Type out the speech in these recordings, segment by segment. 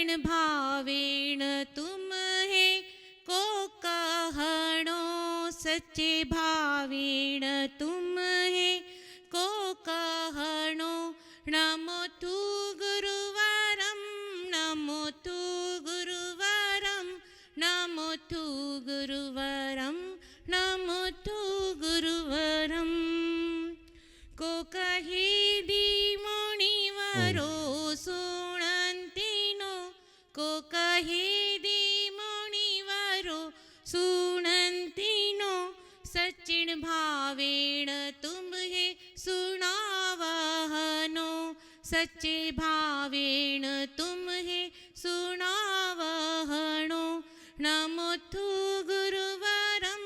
सच्चिण भावेण तुम्हे को कहणो सच्चे भावेण तुम्हे को कहणो नमो तु गुरुवरम नमो तु गुरुवरम नमो तु गुरुवरम नमो तु गुरुवरम को कही दी मुनिवरो सुनंतिनो को कही दी मुनिवरो सुनंतिनो सच्चिण भावेण तुम्हे सुनावहनो सच्चे भावेण तुम्हे सुनावहनो नमो तु गुरुवरम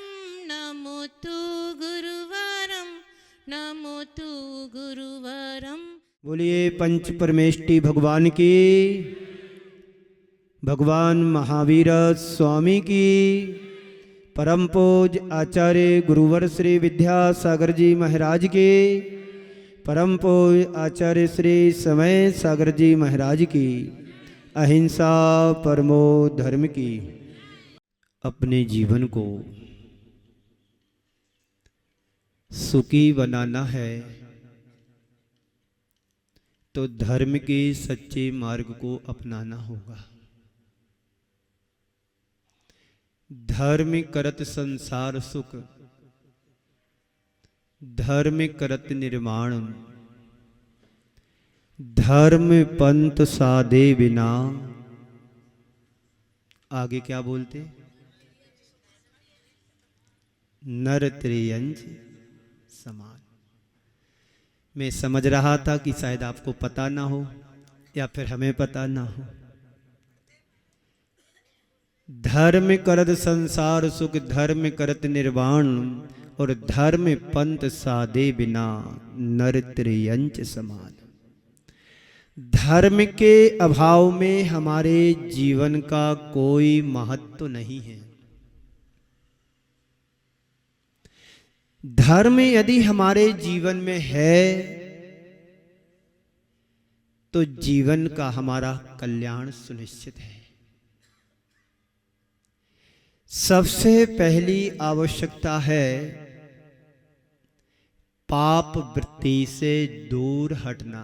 नमो तु गुरुवरम नमो तु गुरुवरम। बोलिए पंच परमेष्टि भगवान की, भगवान महावीर स्वामी की, परम पूज आचार्य गुरुवर श्री विद्यासागर जी महाराज के, परम पूज आचार्य श्री समय सागर जी महाराज की, अहिंसा परमो धर्म की। अपने जीवन को सुखी बनाना है तो धर्म के सच्चे मार्ग को अपनाना होगा। धर्म करत संसार सुख धर्म करत निर्माण धर्म पंथ साधे बिना। आगे क्या बोलते? नर त्रियंज समान। मैं समझ रहा था कि शायद आपको पता ना हो या फिर हमें पता ना हो। धर्म करत संसार सुख धर्म करत निर्वाण और धर्म पंथ साधे बिना नर त्रियंच समान। धर्म के अभाव में हमारे जीवन का कोई महत्व नहीं है। धर्म यदि हमारे जीवन में है तो जीवन का हमारा कल्याण सुनिश्चित है। सबसे पहली आवश्यकता है पाप वृत्ति से दूर हटना।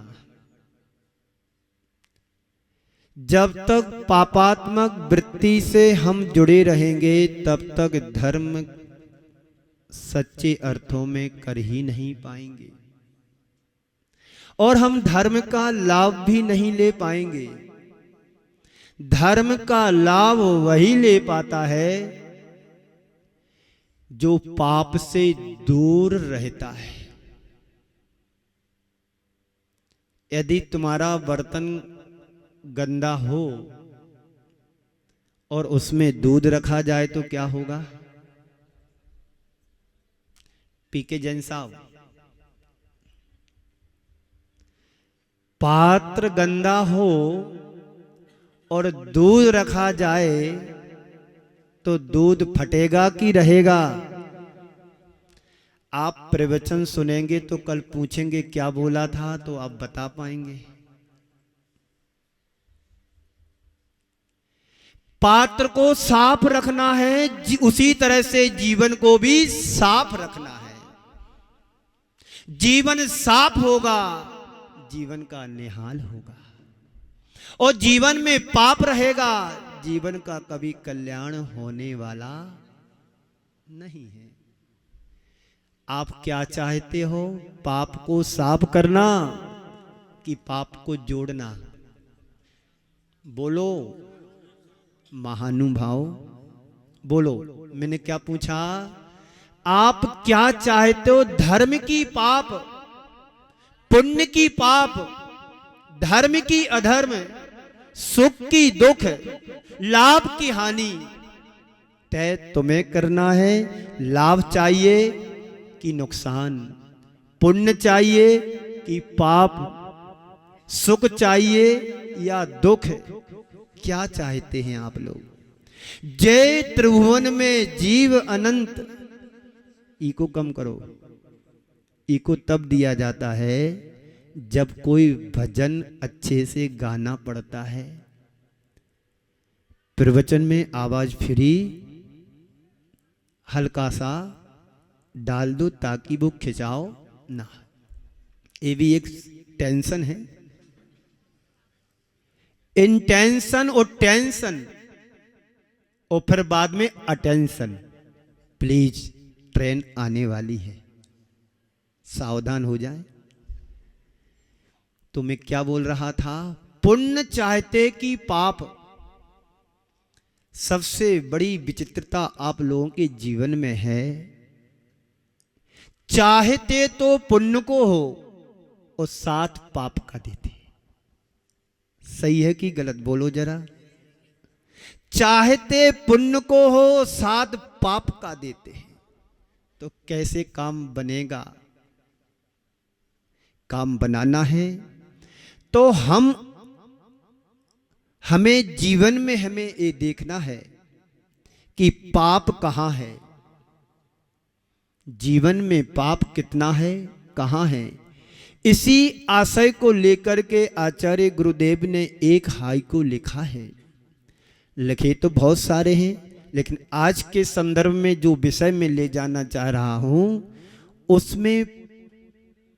जब तक पापात्मक वृत्ति से हम जुड़े रहेंगे तब तक धर्म सच्चे अर्थों में कर ही नहीं पाएंगे और हम धर्म का लाभ भी नहीं ले पाएंगे। धर्म का लाभ वही ले पाता है जो पाप से दूर रहता है। यदि तुम्हारा बर्तन गंदा हो और उसमें दूध रखा जाए तो क्या होगा? पीके जैन साहब, पात्र गंदा हो और दूध रखा जाए तो दूध फटेगा कि रहेगा? आप प्रवचन सुनेंगे तो कल पूछेंगे क्या बोला था, तो आप बता पाएंगे। पात्र को साफ रखना है, उसी तरह से जीवन को भी साफ रखना है। जीवन साफ होगा, जीवन का निहाल होगा। और जीवन में पाप रहेगा, जीवन का कभी कल्याण होने वाला नहीं है। आप क्या चाहते हो? पाप को साफ करना कि पाप को जोड़ना? बोलो महानुभाव, बोलो। मैंने क्या पूछा? आप क्या चाहते हो? धर्म की पाप, पुण्य की पाप, धर्म की अधर्म, सुख की दुख, लाभ की हानि तय तुम्हें करना है। लाभ चाहिए कि नुकसान, पुण्य चाहिए कि पाप, सुख चाहिए या दुख? क्या चाहते हैं आप लोग? जय त्रिभुवन में जीव अनंत। इको कम करो। इको तब दिया जाता है जब कोई भजन अच्छे से गाना पड़ता है प्रवचन में आवाज फ्री हल्का सा डाल दो ताकि वो खिंचाओ ना। ये भी एक टेंशन है। इंटेंशन और टेंशन और फिर बाद में अटेंशन। प्लीज ट्रेन आने वाली है, सावधान हो जाए। तो मैं क्या बोल रहा था? पुण्य चाहते कि पाप। सबसे बड़ी विचित्रता आप लोगों के जीवन में है, चाहते तो पुण्य को हो और साथ पाप का देते। सही है कि गलत? बोलो जरा। चाहते पुण्य को हो, साथ पाप का देते हैं, तो कैसे काम बनेगा? काम बनाना है तो हमें जीवन में हमें ये देखना है कि पाप कहां है, जीवन में पाप कितना है, कहां है। इसी आशय को लेकर के आचार्य गुरुदेव ने एक हाइकू लिखा है। लिखे तो बहुत सारे हैं, लेकिन आज के संदर्भ में जो विषय में ले जाना चाह रहा हूं उसमें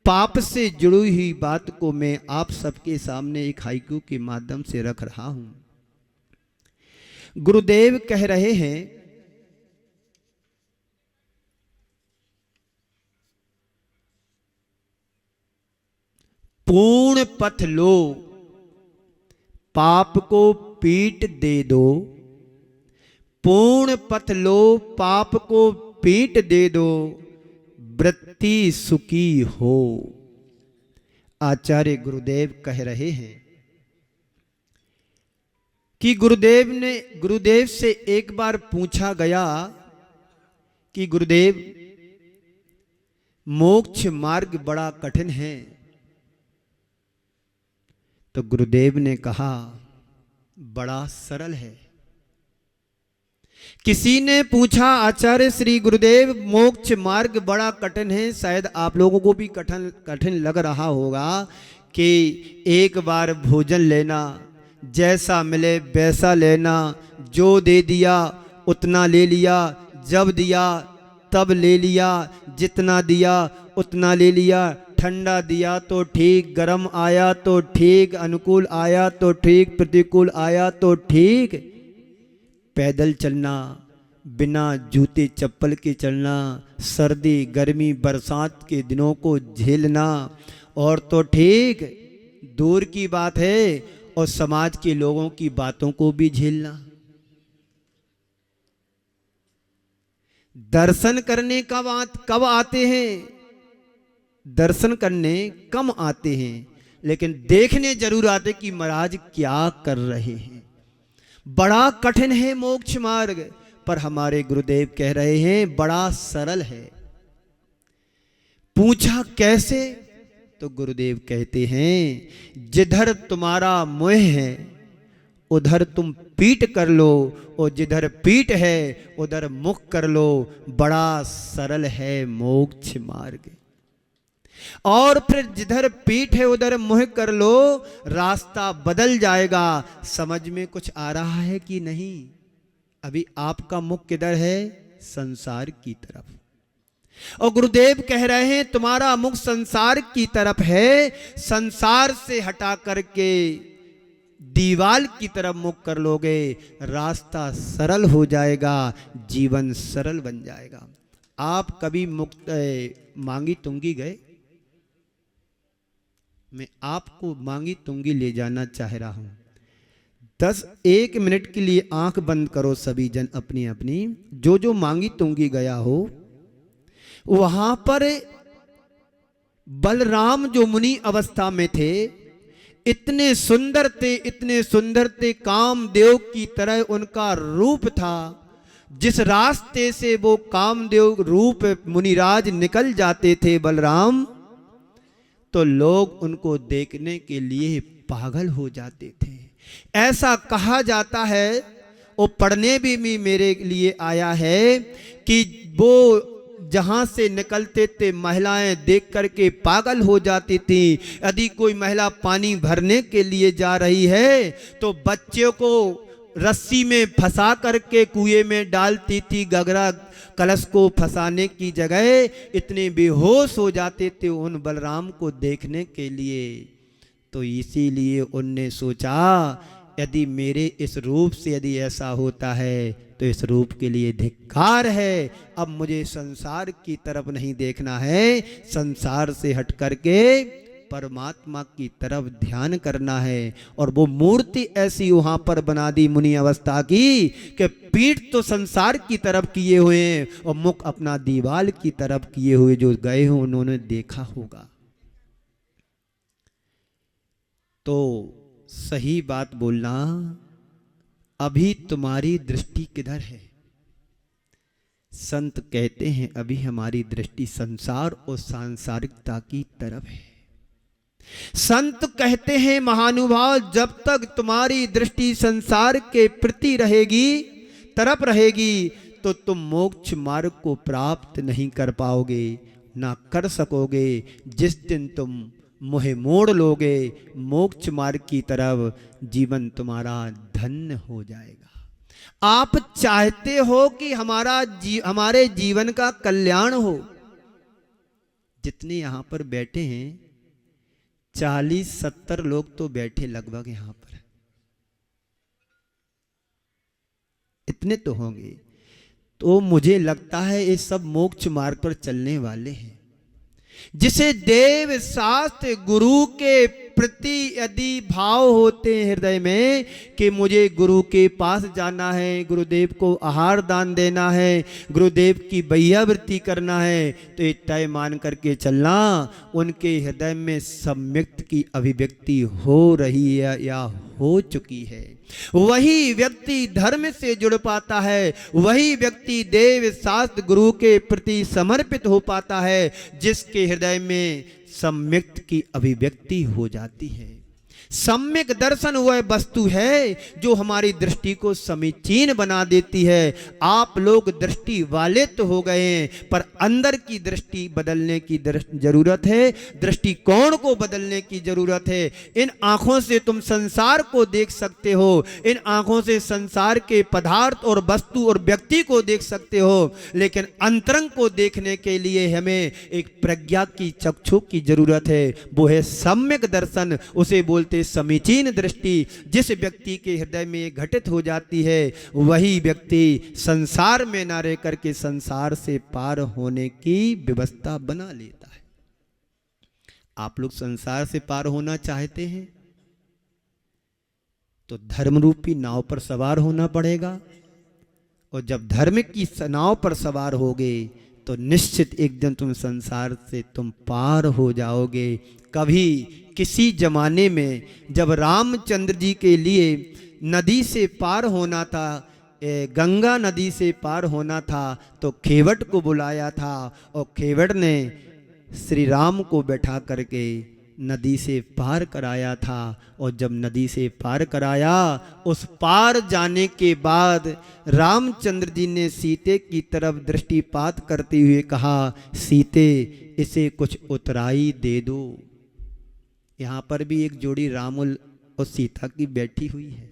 पाप से जुड़ी हुई बात को मैं आप सबके सामने एक हाइकू के माध्यम से रख रहा हूं। गुरुदेव कह रहे हैं, पूर्ण पथ लो, पाप को पीट दे दो। पूर्ण पथ लो, पाप को पीट दे दो, वृत्ति सुखी हो। आचार्य गुरुदेव कह रहे हैं कि गुरुदेव से एक बार पूछा गया कि गुरुदेव, मोक्ष मार्ग बड़ा कठिन है। तो गुरुदेव ने कहा, बड़ा सरल है। किसी ने पूछा, आचार्य श्री गुरुदेव, मोक्ष मार्ग बड़ा कठिन है। शायद आप लोगों को भी कठिन लग रहा होगा कि एक बार भोजन लेना, जैसा मिले वैसा लेना, जो दे दिया उतना ले लिया, जब दिया तब ले लिया, जितना दिया उतना ले लिया, ठंडा दिया तो ठीक, गर्म आया तो ठीक, अनुकूल आया तो ठीक, प्रतिकूल आया तो ठीक। पैदल चलना, बिना जूते चप्पल के चलना, सर्दी गर्मी बरसात के दिनों को झेलना, और तो ठीक, दूर की बात है, और समाज के लोगों की बातों को भी झेलना। दर्शन करने कब आते हैं? दर्शन करने कम आते हैं, लेकिन देखने जरूर आते कि महाराज क्या कर रहे हैं। बड़ा कठिन है मोक्ष मार्ग, पर हमारे गुरुदेव कह रहे हैं बड़ा सरल है। पूछा कैसे? तो गुरुदेव कहते हैं, जिधर तुम्हारा मोह है उधर तुम पीठ कर लो, और जिधर पीठ है उधर मुख कर लो। बड़ा सरल है मोक्ष मार्ग। और फिर जिधर पीठ है उधर मुंह कर लो, रास्ता बदल जाएगा। समझ में कुछ आ रहा है कि नहीं? अभी आपका मुख किधर है? संसार की तरफ। और गुरुदेव कह रहे हैं तुम्हारा मुख संसार की तरफ है। संसार से हटा करके दीवाल की तरफ मुख कर लोगे, रास्ता सरल हो जाएगा, जीवन सरल बन जाएगा। आप कभी मांगी तुंगी गए? मैं आपको मांगी तुंगी ले जाना चाह रहा हूं। 1 मिनट के लिए आंख बंद करो सभी जन अपनी अपनी। जो मांगी तुंगी गया हो, वहां पर बलराम जो मुनि अवस्था में थे, इतने सुंदर थे, कामदेव की तरह उनका रूप था। जिस रास्ते से वो कामदेव रूप मुनिराज निकल जाते थे बलराम, तो लोग उनको देखने के लिए पागल हो जाते थे। ऐसा कहा जाता है, वो पढ़ने भी मेरे लिए आया है, कि वो जहां से निकलते थे महिलाएं देख करके पागल हो जाती थी। यदि कोई महिला पानी भरने के लिए जा रही है तो बच्चों को रस्सी में फंसा करके कुएं में डालती थी, गगरा कलश को फंसाने की जगह इतने बेहोश हो जाते थे उन बलराम को देखने के लिए। तो इसीलिए उनने सोचा यदि मेरे इस रूप से यदि ऐसा होता है तो इस रूप के लिए धिक्कार है। अब मुझे संसार की तरफ नहीं देखना है, संसार से हट करके परमात्मा की तरफ ध्यान करना है। और वो मूर्ति ऐसी वहां पर बना दी मुनि अवस्था की कि पीठ तो संसार की तरफ किए हुए हैं और मुख अपना दीवाल की तरफ किए हुए, जो गए हो उन्होंने देखा होगा। तो सही बात बोलना, अभी तुम्हारी दृष्टि किधर है? संत कहते हैं अभी हमारी दृष्टि संसार और सांसारिकता की तरफ है। संत कहते हैं महानुभाव, जब तक तुम्हारी दृष्टि संसार के प्रति रहेगी, तरफ रहेगी, तो तुम मोक्ष मार्ग को प्राप्त नहीं कर पाओगे, ना कर सकोगे। जिस दिन तुम मुहे मोड़ लोगे मोक्ष मार्ग की तरफ, जीवन तुम्हारा धन्य हो जाएगा। आप चाहते हो कि हमारे जीवन का कल्याण हो। जितने यहां पर बैठे हैं 40-70 लोग तो बैठे लगभग यहां पर, इतने तो होंगे। तो मुझे लगता है ये सब मोक्ष मार्ग पर चलने वाले हैं। जिसे देव शास्त्र गुरु के प्रति यदि भाव होते हैं हृदय में कि मुझे गुरु के पास जाना है, गुरुदेव को आहार दान देना है, गुरुदेव की बैयावृत्ति करना है, तो ये तय मान करके चलना। उनके हृदय में सम्यक्त की अभिव्यक्ति हो रही है या हो चुकी है। वही व्यक्ति धर्म से जुड़ पाता है, वही व्यक्ति देव शास्त्र गुरु के प्रति समर्पित हो पाता है, जिसके हृदय में सम्यक्त की अभिव्यक्ति हो जाती है। सम्यक दर्शन वह वस्तु है जो हमारी दृष्टि को समीचीन बना देती है। आप लोग दृष्टि वाले तो हो गए हैं, पर अंदर की दृष्टि बदलने की जरूरत है, दृष्टिकोण को बदलने की जरूरत है। इन आंखों से तुम संसार को देख सकते हो, इन आंखों से संसार के पदार्थ और वस्तु और व्यक्ति को देख सकते हो, लेकिन अंतरंग को देखने के लिए हमें एक प्रज्ञा की चक्षु की जरूरत है। वो है सम्यक दर्शन, उसे बोलते समीचीन दृष्टि। जिस व्यक्ति के हृदय में घटित हो जाती है, वही व्यक्ति संसार में ना रह करके संसार से पार होने की व्यवस्था बना लेता है। आप लोग संसार से पार होना चाहते हैं तो धर्म रूपी नाव पर सवार होना पड़ेगा, और जब धर्म की नाव पर सवार होगे तो निश्चित एक दिन तुम संसार से तुम पार हो जाओगे। कभी किसी जमाने में जब रामचंद्र जी के लिए नदी से पार होना था, गंगा नदी से पार होना था, तो खेवट को बुलाया था और खेवट ने श्री राम को बैठा करके नदी से पार कराया था। और जब नदी से पार कराया, उस पार जाने के बाद रामचंद्र जी ने सीते की तरफ दृष्टिपात करते हुए कहा, सीते इसे कुछ उतराई दे दो। यहां पर भी एक जोड़ी राम और सीता की बैठी हुई है।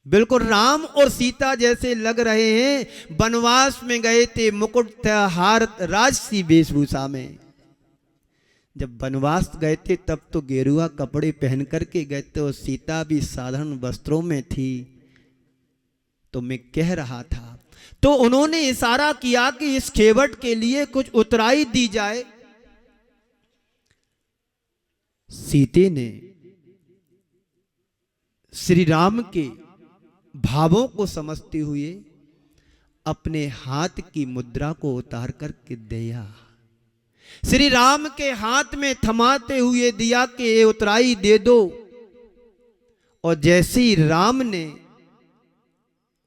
बिल्कुल राम और सीता जैसे लग रहे हैं। वनवास में गए थे, मुकुट हार राजसी वेशभूषा में। जब वनवास गए थे तब तो गेरुआ कपड़े पहन करके गए थे, और सीता भी साधारण वस्त्रों में थी। तो मैं कह रहा था, तो उन्होंने इशारा किया कि इस खेवट के लिए कुछ उतराई दी जाए। सीते ने श्री राम के भावों को समझते हुए अपने हाथ की मुद्रा को उतार करके दिया। श्री राम के हाथ में थमाते हुए दिया कि ये उतराई दे दो। और जैसे ही राम ने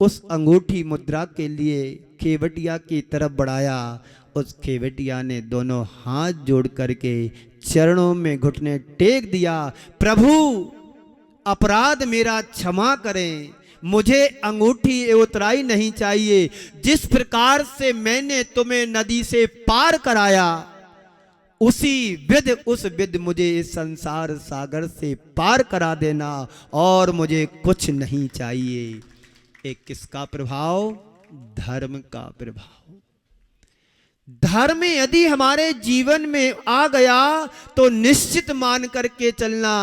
उस अंगूठी मुद्रा के लिए खेवटिया की तरफ बढ़ाया, उस खेवटिया ने दोनों हाथ जोड़ करके चरणों में घुटने टेक दिया, प्रभु अपराध मेरा क्षमा करें, मुझे अंगूठी उतराई नहीं चाहिए। जिस प्रकार से मैंने तुम्हें नदी से पार कराया, उसी उस विध मुझे इस संसार सागर से पार करा देना, और मुझे कुछ नहीं चाहिए। एक किसका प्रभाव? धर्म का प्रभाव। धर्म यदि हमारे जीवन में आ गया तो निश्चित मान करके चलना,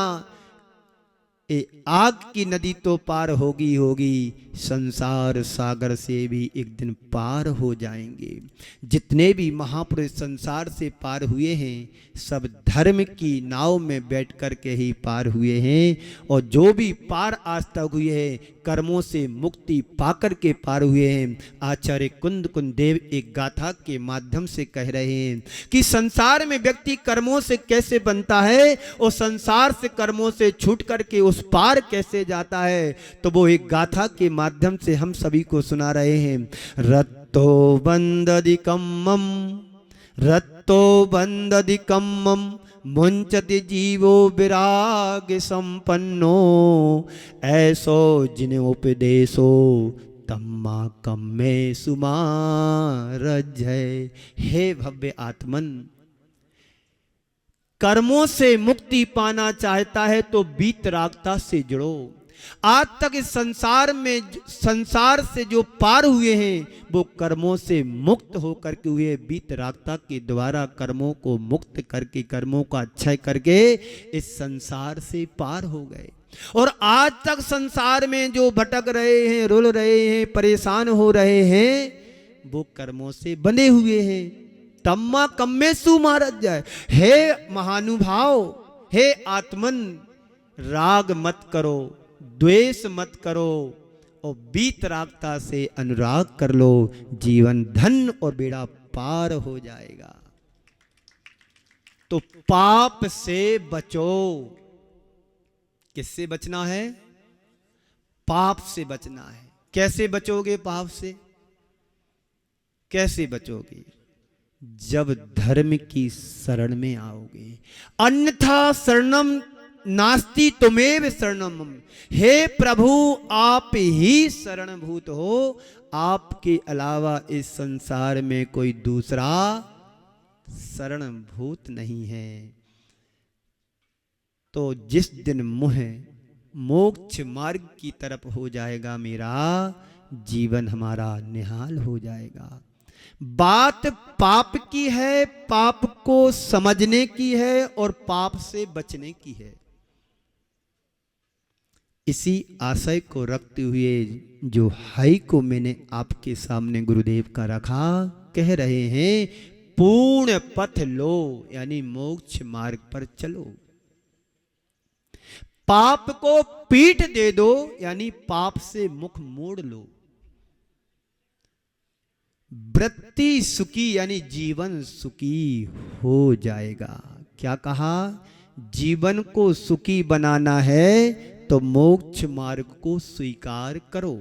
आग की नदी तो पार होगी होगी, संसार सागर से भी एक दिन पार हो जाएंगे। जितने भी महापुरुष संसार से पार हुए हैं, सब धर्म की नाव में बैठ कर के ही पार हुए हैं। और जो भी पार आज तक हुए हैं, कर्मों से मुक्ति पाकर के पार हुए हैं। आचार्य कुंद देव एक गाथा के माध्यम से कह रहे हैं कि संसार में व्यक्ति कर्मों से कैसे बनता है और संसार से कर्मों से छूट करके उस पार कैसे जाता है। तो वो एक गाथा के माध्यम से हम सभी को सुना रहे हैं। रत्तो बंददिकम्मम, रत्तो बंददिकम्मम, मुंचति जीवो विराग संपन्नो, ऐसो जिन उपदेशो तम्मा कम्मे सुमारजय। हे भव्य आत्मन, कर्मों से मुक्ति पाना चाहता है तो वीतरागता से जुड़ो। आज तक इस संसार में, संसार से जो पार हुए हैं वो कर्मों से मुक्त होकर के हुए, वीतरागता के द्वारा कर्मों को मुक्त करके, कर्मों का क्षय करके इस संसार से पार हो गए। और आज तक संसार में जो भटक रहे हैं, रुल रहे हैं, परेशान हो रहे हैं, वो कर्मों से बने हुए हैं। तम्मा कम्मेसु मारत जाए। हे महानुभाव, हे आत्मन, राग मत करो, द्वेष मत करो और वीतरागता से अनुराग कर लो, जीवन धन और बेड़ा पार हो जाएगा। तो पाप से बचो। किससे बचना है? पाप से बचना है। कैसे बचोगे पाप से? कैसे बचोगे? जब धर्म की शरण में आओगे। अन्यथा शरणम नास्ति तुमेव शरणम। हे प्रभु, आप ही शरणभूत हो, आपके अलावा इस संसार में कोई दूसरा शरणभूत नहीं है। तो जिस दिन मुह मोक्ष मार्ग की तरफ हो जाएगा मेरा, जीवन हमारा निहाल हो जाएगा। बात पाप की है, पाप को समझने की है और पाप से बचने की है। इसी आशय को रखते हुए जो हाई को मैंने आपके सामने गुरुदेव का रखा, कह रहे हैं पूर्ण पथ लो, यानी मोक्ष मार्ग पर चलो। पाप को पीठ दे दो, यानी पाप से मुख मोड़ लो। वृत्ति सुखी, यानी जीवन सुखी हो जाएगा। क्या कहा? जीवन को सुखी बनाना है तो मोक्ष मार्ग को स्वीकार करो।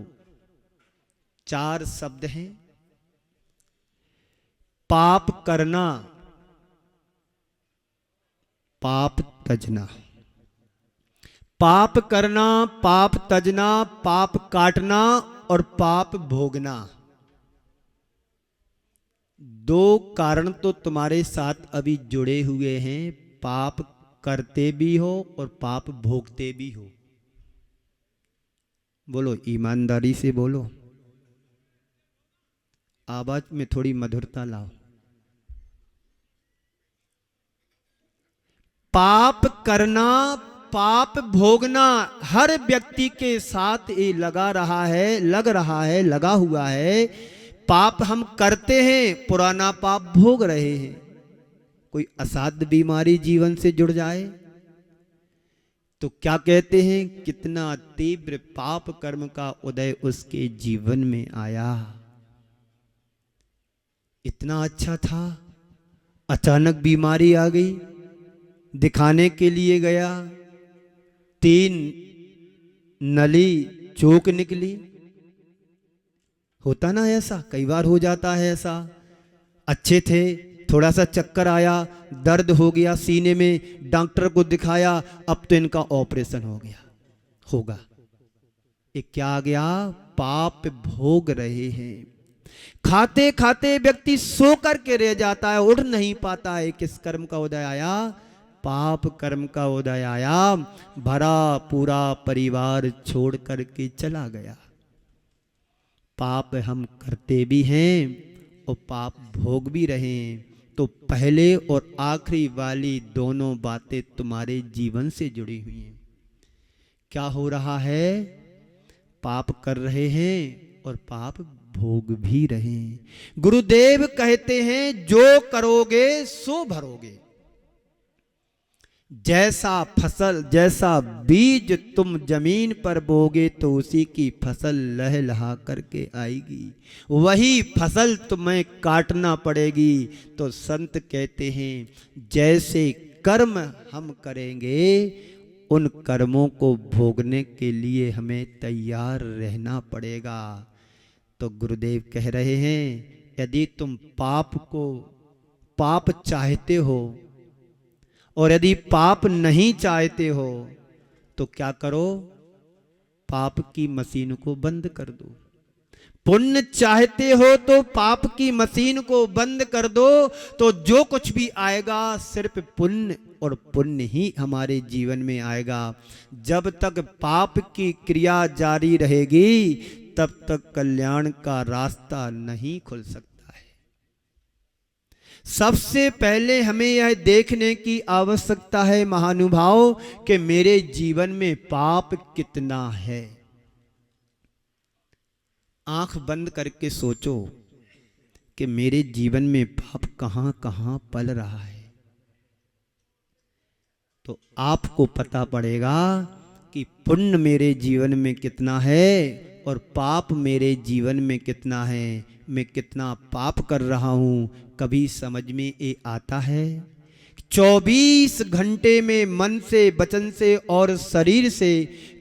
4 शब्द हैं। पाप करना, पाप तजना। पाप करना, पाप तजना, पाप काटना और पाप भोगना। 2 कारण तो तुम्हारे साथ अभी जुड़े हुए हैं। पाप करते भी हो और पाप भोगते भी हो। बोलो, ईमानदारी से बोलो, आवाज में थोड़ी मधुरता लाओ। पाप करना, पाप भोगना हर व्यक्ति के साथ ये लगा रहा है, लग रहा है, लगा हुआ है। पाप हम करते हैं, पुराना पाप भोग रहे हैं। कोई असाध्य बीमारी जीवन से जुड़ जाए तो क्या कहते हैं, कितना तीव्र पाप कर्म का उदय उसके जीवन में आया। इतना अच्छा था, अचानक बीमारी आ गई, दिखाने के लिए गया, 3 नली चोक निकली। होता ना ऐसा, कई बार हो जाता है ऐसा। अच्छे थे, थोड़ा सा चक्कर आया, दर्द हो गया सीने में, डॉक्टर को दिखाया, अब तो इनका ऑपरेशन हो गया, होगा। ये क्या आ गया? पाप भोग रहे हैं। खाते खाते व्यक्ति सो करके रह जाता है, उठ नहीं पाता है। किस कर्म का उदय आया? पाप कर्म का उदय आया। भरा पूरा परिवार छोड़ करके चला गया। पाप हम करते भी हैं और पाप भोग भी रहे हैं। तो पहले और आखिरी वाली दोनों बातें तुम्हारे जीवन से जुड़ी हुई हैं। क्या हो रहा है? पाप कर रहे हैं और पाप भोग भी रहे हैं। गुरुदेव कहते हैं जो करोगे सो भरोगे। जैसा फसल, जैसा बीज तुम जमीन पर बोगे तो उसी की फसल लहलहा करके आएगी। वही फसल तुम्हें काटना पड़ेगी। तो संत कहते हैं जैसे कर्म हम करेंगे उन कर्मों को भोगने के लिए हमें तैयार रहना पड़ेगा। तो गुरुदेव कह रहे हैं यदि तुम पाप चाहते हो और यदि पाप नहीं चाहते हो तो क्या करो? पाप की मशीन को बंद कर दो। पुण्य चाहते हो तो पाप की मशीन को बंद कर दो। तो जो कुछ भी आएगा सिर्फ पुण्य और पुण्य ही हमारे जीवन में आएगा। जब तक पाप की क्रिया जारी रहेगी तब तक कल्याण का रास्ता नहीं खुल सकता। सबसे पहले हमें यह देखने की आवश्यकता है महानुभाव कि मेरे जीवन में पाप कितना है। आंख बंद करके सोचो कि मेरे जीवन में पाप कहां कहां पल रहा है। तो आपको पता पड़ेगा कि पुण्य मेरे जीवन में कितना है और पाप मेरे जीवन में कितना है। मैं कितना पाप कर रहा हूं, कभी समझ में ये आता है? 24 घंटे में मन से, वचन से और शरीर से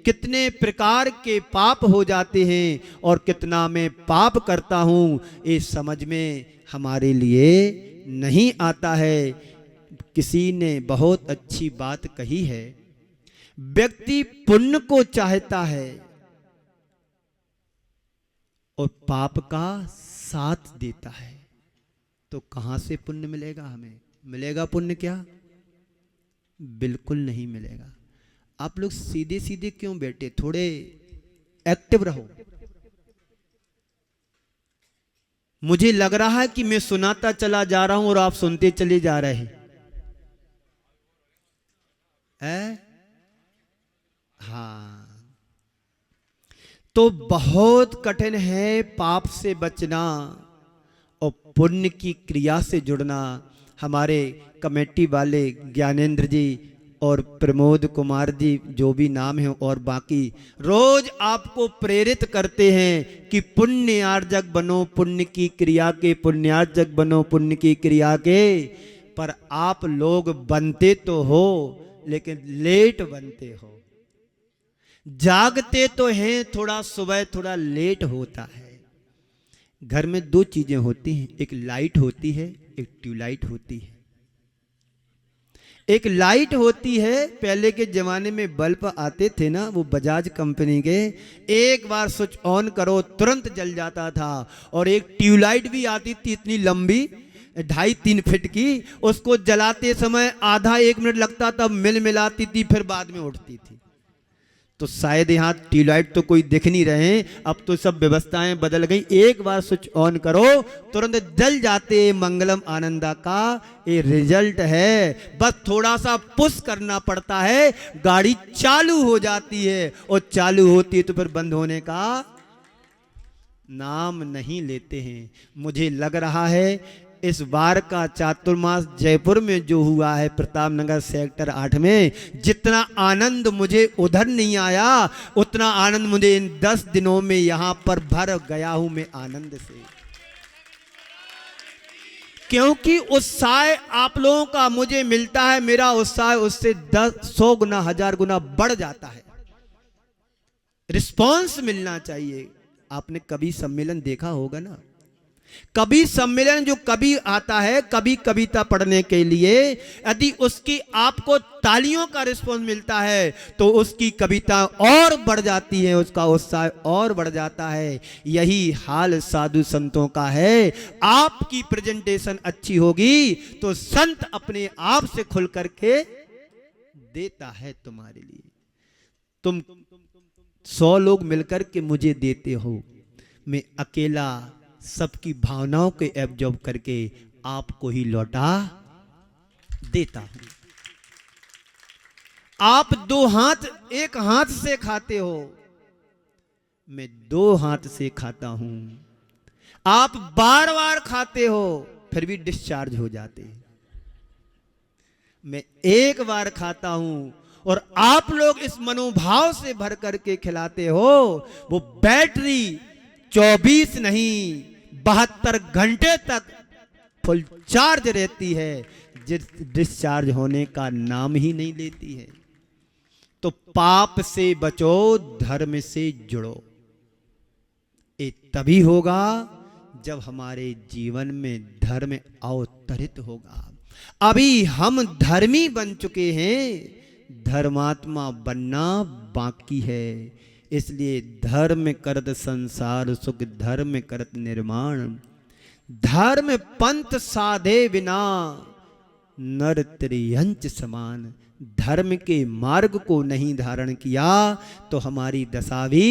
कितने प्रकार के पाप हो जाते हैं और कितना मैं पाप करता हूं, ये समझ में हमारे लिए नहीं आता है। किसी ने बहुत अच्छी बात कही है, व्यक्ति पुण्य को चाहता है और पाप का साथ देता है तो कहां से पुण्य मिलेगा? हमें मिलेगा पुण्य क्या? बिल्कुल नहीं मिलेगा। आप लोग सीधे सीधे क्यों बैठे? थोड़े एक्टिव रहो। मुझे लग रहा है कि मैं सुनाता चला जा रहा हूं और आप सुनते चले जा रहे हैं। हाँ, तो बहुत कठिन है पाप से बचना और पुण्य की क्रिया से जुड़ना। हमारे कमेटी वाले ज्ञानेंद्र जी और प्रमोद कुमार जी जो भी नाम है और बाकी रोज आपको प्रेरित करते हैं कि पुण्यार्जक बनो, पुण्य की क्रिया के पुण्यार्जक बनो, पुण्य की क्रिया के। पर आप लोग बनते तो हो लेकिन लेट बनते हो। जागते तो हैं, थोड़ा सुबह थोड़ा लेट होता है। घर में दो चीजें होती हैं, एक लाइट होती है, एक ट्यूबलाइट होती है। एक लाइट होती है, पहले के जमाने में बल्ब आते थे ना, वो बजाज कंपनी के, एक बार स्विच ऑन करो तुरंत जल जाता था। और एक ट्यूबलाइट भी आती थी इतनी लंबी 2.5-3 फीट की, उसको जलाते समय आधा 1 मिनट लगता, तब मिलाती थी, फिर बाद में उठती थी। तो शायद यहाँ ट्यूबलाइट तो कोई दिख नहीं रहे, अब तो सब व्यवस्थाएं बदल गई। एक बार स्विच ऑन करो तुरंत जल जाते। मंगलम आनंदा का ये रिजल्ट है। बस थोड़ा सा पुश करना पड़ता है, गाड़ी चालू हो जाती है, और चालू होती है तो फिर बंद होने का नाम नहीं लेते हैं। मुझे लग रहा है इस बार का चातुर्मास जयपुर में जो हुआ है, प्रताप नगर सेक्टर 8 में, जितना आनंद मुझे उधर नहीं आया उतना आनंद मुझे इन 10 दिनों में यहां पर भर गया हूं मैं आनंद से। क्योंकि उत्साह आप लोगों का मुझे मिलता है, मेरा उत्साह उससे 100 गुना 1000 गुना बढ़ जाता है। रिस्पॉन्स मिलना चाहिए। आपने कभी सम्मेलन देखा होगा ना, कवि सम्मेलन जो कवि आता है कवि कविता पढ़ने के लिए, यदि उसकी आपको तालियों का रिस्पॉन्स मिलता है तो उसकी कविता और बढ़ जाती है, उसका उत्साह और बढ़ जाता है। यही हाल साधु संतों का है। आपकी प्रेजेंटेशन अच्छी होगी तो संत अपने आप से खुल करके देता है तुम्हारे लिए। तुम 100 लोग मिलकर के मुझे देते हो, मैं अकेला सबकी भावनाओं के एब्जॉर्ब करके आपको ही लौटा देता हूं। आप 2 हाथ 1 हाथ से खाते हो, मैं 2 हाथ से खाता हूं। आप बार बार खाते हो फिर भी डिस्चार्ज हो जाते हैं, मैं 1 बार खाता हूं और आप लोग इस मनोभाव से भर करके खिलाते हो। वो बैटरी 24 नहीं 72 घंटे तक फुल चार्ज रहती है, डिस्चार्ज होने का नाम ही नहीं लेती है। तो पाप से बचो, धर्म से जुड़ो। ये तभी होगा जब हमारे जीवन में धर्म अवतरित होगा। अभी हम धर्मी बन चुके हैं, धर्मात्मा बनना बाकी है। इसलिए धर्म करत संसार सुख, धर्म करत निर्माण। धर्म पंथ साधे बिना नर त्रियंच समान। धर्म के मार्ग को नहीं धारण किया तो हमारी दशा भी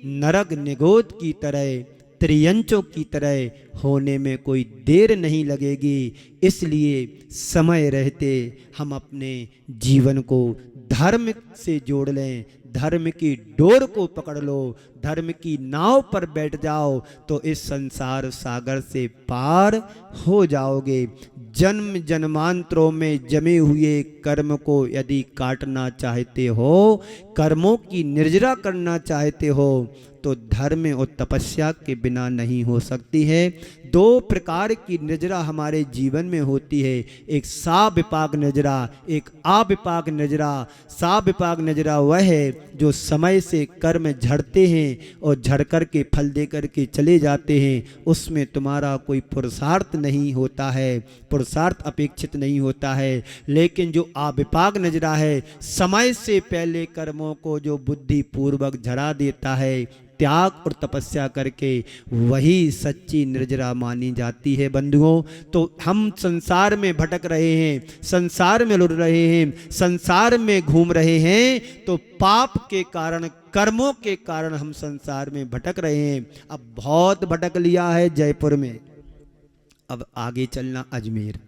नरक निगोद की तरह, त्रियंचों की तरह होने में कोई देर नहीं लगेगी। इसलिए समय रहते हम अपने जीवन को धर्म से जोड़ लें, धर्म की डोर को पकड़ लो, धर्म की नाव पर बैठ जाओ तो इस संसार सागर से पार हो जाओगे। जन्म जन्मांतरों में जमे हुए कर्म को यदि काटना चाहते हो, कर्मों की निर्जरा करना चाहते हो तो धर्म और तपस्या के बिना नहीं हो सकती है। 2 प्रकार की निर्जरा हमारे जीवन में होती है, एक साविपाक निर्जरा, एक अविपाक निर्जरा। साविपाक निर्जरा वह है जो समय से कर्म झड़ते हैं और झड़ कर के फल दे कर के चले जाते हैं, उसमें तुम्हारा कोई पुरुषार्थ नहीं होता है, पुरुषार्थ अपेक्षित नहीं होता है। लेकिन जो अविपाक निर्जरा है, समय से पहले कर्मों को जो बुद्धि पूर्वक झड़ा देता है, त्याग और तपस्या करके, वही सच्ची निर्जरा मानी जाती है बंधुओं। तो हम संसार में भटक रहे हैं, संसार में लुढ़ रहे हैं, संसार में घूम रहे हैं, तो पाप के कारण, कर्मों के कारण हम संसार में भटक रहे हैं। अब बहुत भटक लिया है जयपुर में, अब आगे चलना अजमेर।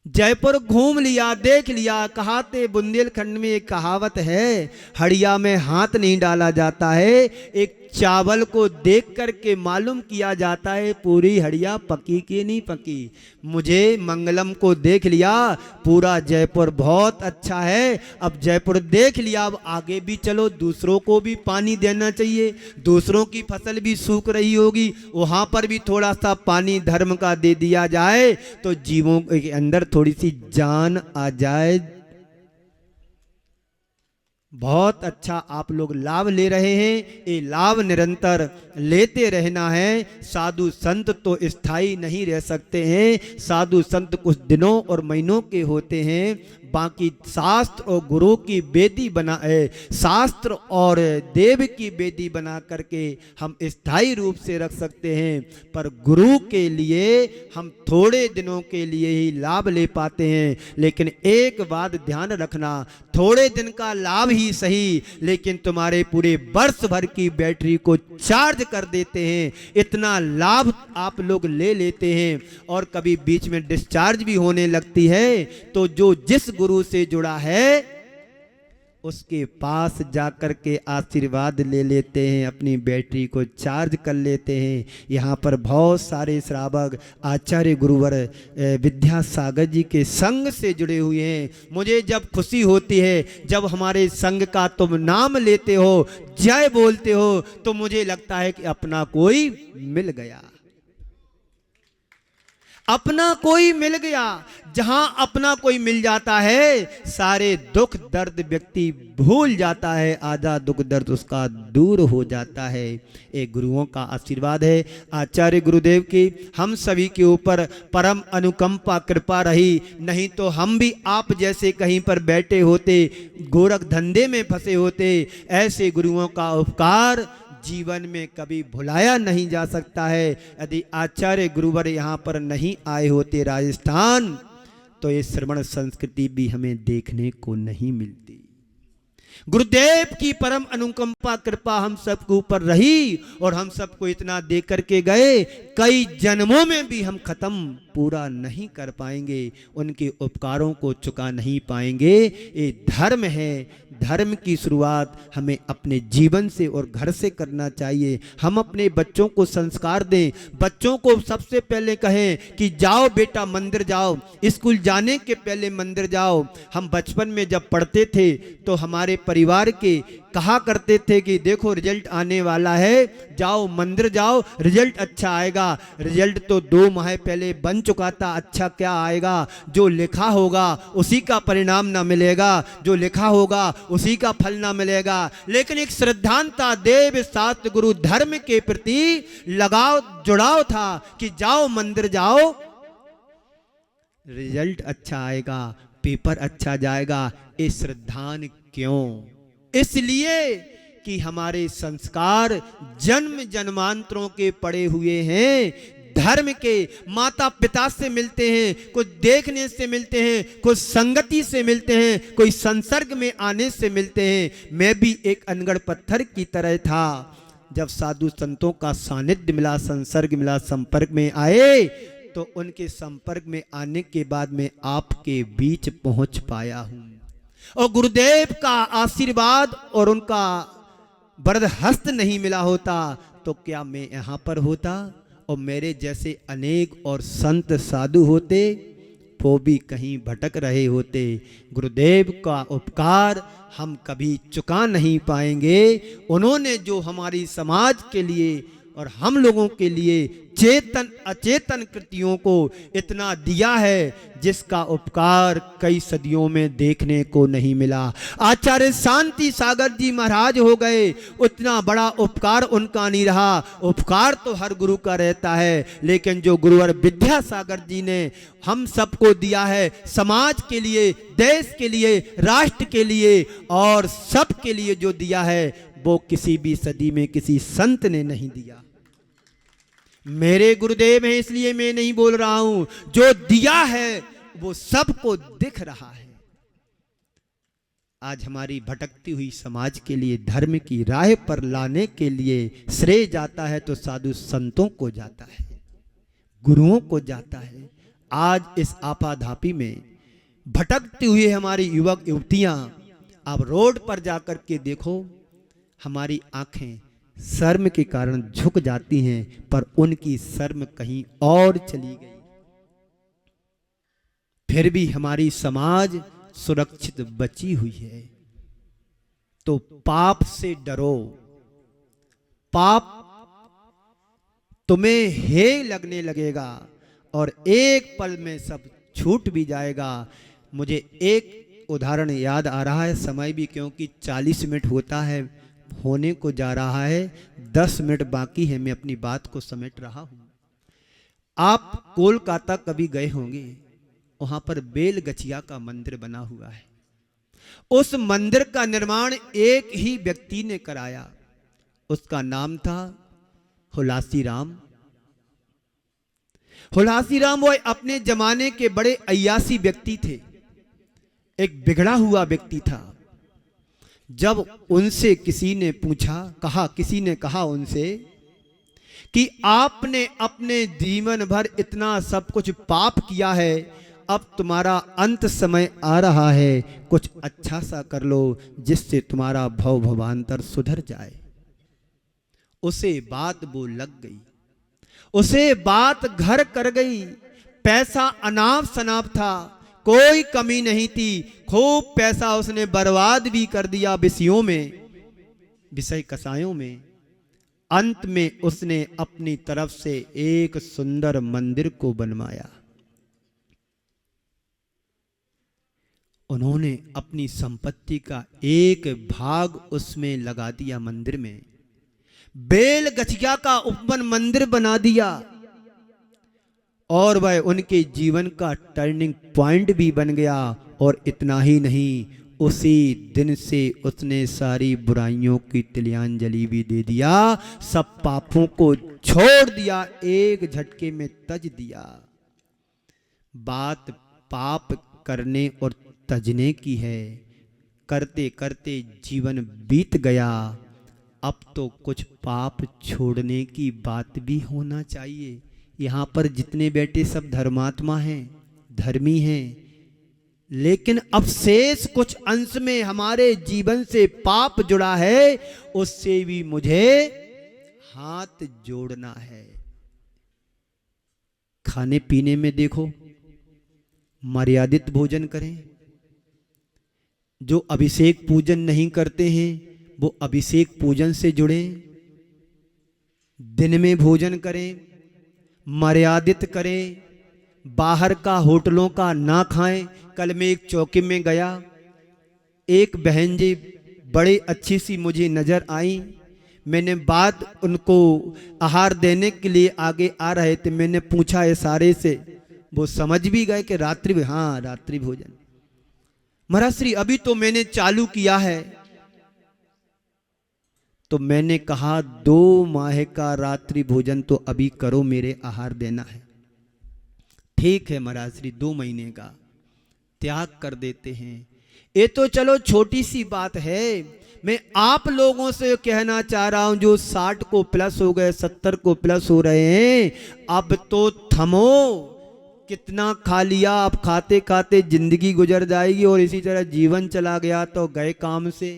जयपुर घूम लिया, देख लिया। कहाते बुंदेलखंड में एक कहावत है, हड़िया में हाथ नहीं डाला जाता है, एक चावल को देख करके मालूम किया जाता है पूरी हड़िया पकी कि नहीं पकी। मुझे मंगलम को देख लिया, पूरा जयपुर बहुत अच्छा है। अब जयपुर देख लिया, अब आगे भी चलो, दूसरों को भी पानी देना चाहिए, दूसरों की फसल भी सूख रही होगी, वहाँ पर भी थोड़ा सा पानी धर्म का दे दिया जाए तो जीवों के अंदर थोड़ी सी जान आ जाए। बहुत अच्छा आप लोग लाभ ले रहे हैं, ये लाभ निरंतर लेते रहना है। साधु संत तो स्थायी नहीं रह सकते हैं, साधु संत कुछ दिनों और महीनों के होते हैं। बाकी शास्त्र और गुरु की बेदी बना शास्त्र और देव की बेदी बना करके हम स्थायी रूप से रख सकते हैं, पर गुरु के लिए हम थोड़े दिनों के लिए ही लाभ ले पाते हैं। लेकिन एक बात ध्यान रखना, थोड़े दिन का लाभ ही सही, लेकिन तुम्हारे पूरे वर्ष भर की बैटरी को चार्ज कर देते हैं। इतना लाभ आप लोग ले लेते हैं और कभी बीच में डिस्चार्ज भी होने लगती है, तो जो जिस गुरु से जुड़ा है उसके पास जाकर के आशीर्वाद ले लेते हैं, अपनी बैटरी को चार्ज कर लेते हैं। यहाँ पर बहुत सारे श्रावक आचार्य गुरुवर विद्यासागर जी के संग से जुड़े हुए हैं। मुझे जब खुशी होती है, जब हमारे संग का तुम नाम लेते हो, जय बोलते हो, तो मुझे लगता है कि अपना कोई मिल गया। अपना कोई मिल गया। जहां अपना कोई मिल जाता है, सारे दुख दर्द व्यक्ति भूल जाता है, आधा दुख दर्द उसका दूर हो जाता है। एक गुरुओं का आशीर्वाद है, आचार्य गुरुदेव की हम सभी के ऊपर परम अनुकंपा कृपा रही, नहीं तो हम भी आप जैसे कहीं पर बैठे होते, गोरख धंधे में फंसे होते। ऐसे गुरुओं का उपकार जीवन में कभी भुलाया नहीं जा सकता है। यदि आचार्य गुरुवर यहाँ पर नहीं आए होते राजस्थान, तो ये श्रवण संस्कृति भी हमें देखने को नहीं मिलती। गुरुदेव की परम अनुकंपा कृपा हम सबके ऊपर रही और हम सबको इतना दे करके गए, कई जन्मों में भी हम खत्म पूरा नहीं कर पाएंगे, उनके उपकारों को चुका नहीं पाएंगे। ये धर्म है, धर्म की शुरुआत हमें अपने जीवन से और घर से करना चाहिए। हम अपने बच्चों को संस्कार दें, बच्चों को सबसे पहले कहें कि जाओ बेटा मंदिर जाओ, स्कूल जाने के पहले मंदिर जाओ। हम बचपन में जब पढ़ते थे तो हमारे परिवार के कहा करते थे कि देखो रिजल्ट आने वाला है, जाओ मंदिर जाओ, रिजल्ट अच्छा आएगा। रिजल्ट तो 2 माह पहले बन चुका था, अच्छा क्या आएगा? जो लिखा होगा उसी का परिणाम ना मिलेगा, जो लिखा होगा उसी का फल ना मिलेगा। लेकिन एक श्रद्धांता देव शास्त्र गुरु धर्म के प्रति लगाव जुड़ाव था कि जाओ मंदिर जाओ, रिजल्ट अच्छा आएगा, पेपर अच्छा जाएगा। ये श्रद्धान क्यों? इसलिए कि हमारे संस्कार जन्म जन्मांतरों के पड़े हुए हैं, धर्म के। माता पिता से मिलते हैं, कुछ देखने से मिलते हैं, कुछ संगति से मिलते हैं, कोई संसर्ग में आने से मिलते हैं। मैं भी एक अनगढ़ पत्थर की तरह था, जब साधु संतों का सानिध्य मिला, संसर्ग मिला, संपर्क में आए, तो उनके संपर्क में आने के बाद मैं आपके बीच पहुंच पाया हूं। और गुरुदेव का आशीर्वाद और उनका वरद हस्त नहीं मिला होता तो क्या मैं यहां पर होता? और मेरे जैसे अनेक और संत साधु होते, वो भी कहीं भटक रहे होते। गुरुदेव का उपकार हम कभी चुका नहीं पाएंगे। उन्होंने जो हमारी समाज के लिए और हम लोगों के लिए चेतन अचेतन कृतियों को इतना दिया है, जिसका उपकार कई सदियों में देखने को नहीं मिला। आचार्य शांति सागर जी महाराज हो गए, उतना बड़ा उपकार उनका नहीं रहा। उपकार तो हर गुरु का रहता है, लेकिन जो गुरुवर विद्यासागर जी ने हम सबको दिया है, समाज के लिए, देश के लिए, राष्ट्र के लिए और सब के लिए जो दिया है, वो किसी भी सदी में किसी संत ने नहीं दिया। मेरे गुरुदेव हैं इसलिए मैं नहीं बोल रहा हूं, जो दिया है वो सबको दिख रहा है। आज हमारी भटकती हुई समाज के लिए धर्म की राह पर लाने के लिए श्रेय जाता है तो साधु संतों को जाता है, गुरुओं को जाता है। आज इस आपाधापी में भटकती हुई हमारी युवक युवतियां, आप रोड पर जाकर के देखो, हमारी आंखें शर्म के कारण झुक जाती हैं, पर उनकी शर्म कहीं और चली गई। फिर भी हमारी समाज सुरक्षित बची हुई है। तो पाप से डरो, पाप तुम्हें हे लगने लगेगा और एक पल में सब छूट भी जाएगा। मुझे एक उदाहरण याद आ रहा है, समय भी क्योंकि 40 मिनट होता है, होने को जा रहा है, 10 मिनट बाकी है, मैं अपनी बात को समेट रहा हूं। आप कोलकाता कभी गए होंगे, वहां पर बेलगछिया का मंदिर बना हुआ है। उस मंदिर का निर्माण एक ही व्यक्ति ने कराया, उसका नाम था हुलासी राम। हुलासी राम वो अपने जमाने के बड़े अय्यासी व्यक्ति थे, एक बिगड़ा हुआ व्यक्ति था। जब उनसे किसी ने पूछा, किसी ने कहा उनसे कि आपने अपने जीवन भर इतना सब कुछ पाप किया है, अब तुम्हारा अंत समय आ रहा है, कुछ अच्छा सा कर लो जिससे तुम्हारा भव भवांतर सुधर जाए। उसे बात वो लग गई, उसे बात घर कर गई। पैसा अनाप शनाप था, कोई कमी नहीं थी, खूब पैसा उसने बर्बाद भी कर दिया विषयों में, विषय कसायों में। अंत में उसने अपनी तरफ से एक सुंदर मंदिर को बनवाया। उन्होंने अपनी संपत्ति का एक भाग उसमें लगा दिया मंदिर में, बेल गछिया का उपवन मंदिर बना दिया, और वह उनके जीवन का टर्निंग पॉइंट भी बन गया। और इतना ही नहीं, उसी दिन से उसने सारी बुराइयों की तिलांजलि भी दे दिया, सब पापों को छोड़ दिया, एक झटके में तज दिया। बात पाप करने और तजने की है। करते करते जीवन बीत गया, अब तो कुछ पाप छोड़ने की बात भी होना चाहिए। यहाँ पर जितने बैठे सब धर्मात्मा हैं, धर्मी हैं, लेकिन अब शेष कुछ अंश में हमारे जीवन से पाप जुड़ा है, उससे भी मुझे हाथ जोड़ना है। खाने पीने में देखो, मर्यादित भोजन करें। जो अभिषेक पूजन नहीं करते हैं वो अभिषेक पूजन से जुड़ें। दिन में भोजन करें, मर्यादित करें, बाहर का होटलों का ना खाएं। कल मैं एक चौकी में गया, एक बहन जी बड़ी अच्छी सी मुझे नजर आई। मैंने बात उनको आहार देने के लिए आगे आ रहे थे, मैंने पूछा इशारे से, वो समझ भी गए कि रात्रि, हाँ रात्रि भोजन। महाराज श्री अभी तो मैंने चालू किया है। तो मैंने कहा 2 माह का रात्रि भोजन तो अभी करो, मेरे आहार देना है। ठीक है महाराज श्री, 2 महीने का त्याग कर देते हैं। ये तो चलो छोटी सी बात है। मैं आप लोगों से कहना चाह रहा हूं जो 60 को प्लस हो गए, 70 को प्लस हो रहे हैं, अब तो थमो। कितना खा लिया, अब खाते खाते जिंदगी गुजर जाएगी और इसी तरह जीवन चला गया तो गए काम से।